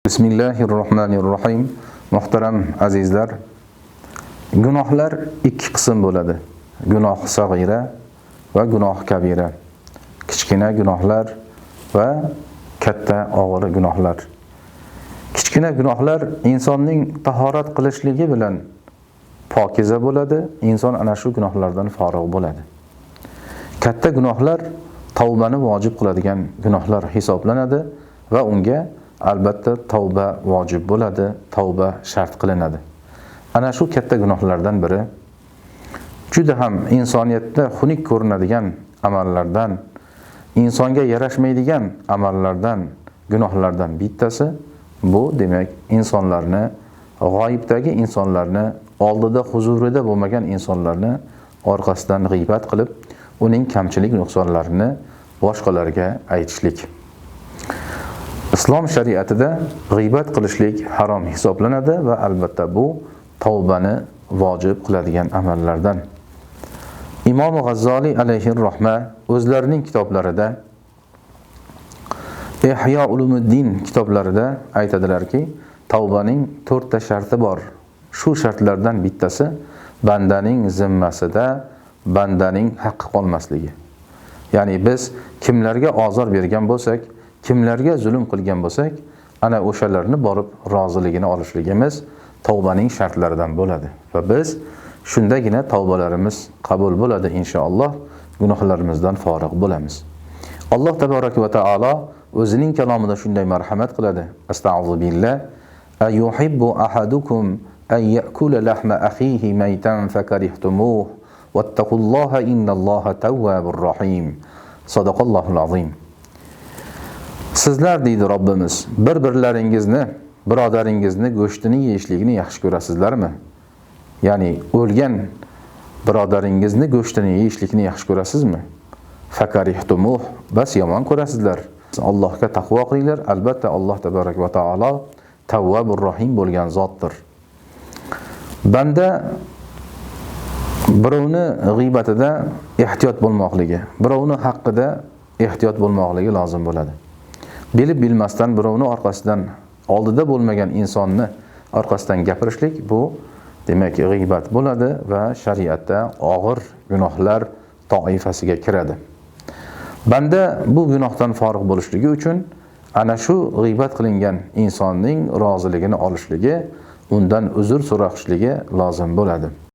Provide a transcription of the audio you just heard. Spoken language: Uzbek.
Bismillahirrohmanirrohim. Muhtaram azizlar, gunohlar ikki qism bo'ladi. Gunoh sag'ira va gunoh kabira. Kichkina gunohlar va katta og'ir gunohlar. Kichkina gunohlar insonning tahorat qilishligi bilan pokiza bo'ladi, inson ana shu gunohlardan forig' bo'ladi. Katta gunohlar tavbani vojib qiladigan gunohlar hisoblanadi va unga albatta tavba vojib bo'ladi, tavba shart qilinadi. Ana shu katta gunohlardan biri juda ham insoniyatda xunuk ko'rinadigan amallardan, insonga yarashmaydigan amallardan, gunohlardan bittasi bu demak insonlarni, g'oyibdagi insonlarni, oldida huzurida bo'lmagan insonlarni orqasidan g'iybat qilib, uning kamchilik nuqsonlarini boshqalarga aytishlik. Islom shariatida g'iybat qilishlik harom hisoblanadi va albatta bu tavbani vojib qiladigan amallardan. Imom G'azzoliy alayhir-rahma o'zlarining kitoblarida Ihyo Ulumuddin kitoblarida aytadilarki, tavbaning 4 ta sharti bor. Shu shartlardan bittasi bandaning zimmasida bandaning haqqi qolmasligi. Ya'ni biz kimlarga ozor bergan bo'lsak, kimlarga zulm qilgan bo'lsak, ana o'shalarni borib roziligini olishligimiz tavbaning shartlaridan bo'ladi. Va biz shundagina tavbalarimiz qabul bo'ladi inshaalloh, gunohlarimizdan forig' bo'lamiz. Alloh tabaraka va taolo o'zining kalomida shunday marhamat qiladi. Astag'firu billah. Ayuhibbu ahadukum an ya'kula lahma akhihi maytan fakarihtumuh wattaqulloha innalloha tawwabur rahim. Sadaqallohul azim. Sizlar deydi Robbimiz, bir-birlaringizni, birodaringizni go'shtini yeyishligini yaxshi ko'rasizlarmi? Ya'ni o'lgan birodaringizni go'shtini yeyishlikni yaxshi ko'rasizmi? Fakarihtumuh, bas yomon ko'rasizlar. Allohga taqvo qilinglar. Albatta Alloh tabarak va taolo Tawwabur Rahim bo'lgan zotdir. Banda birovni g'iybatida ehtiyot bo'lmoqligi, birovni haqqida ehtiyot bo'lmoqligi lozim bo'ladi. Bilib bilmasdan birovni orqasidan, oldida bo'lmagan insonni orqasidan gapirishlik bu demak g'iybat bo'ladi va shariatda og'ir gunohlar toifasiga kiradi. Banda bu gunohdan forig' bo'lishligi uchun ana shu g'iybat qilingan insonning roziligini olishligi, undan uzr so'rashligi lozim bo'ladi.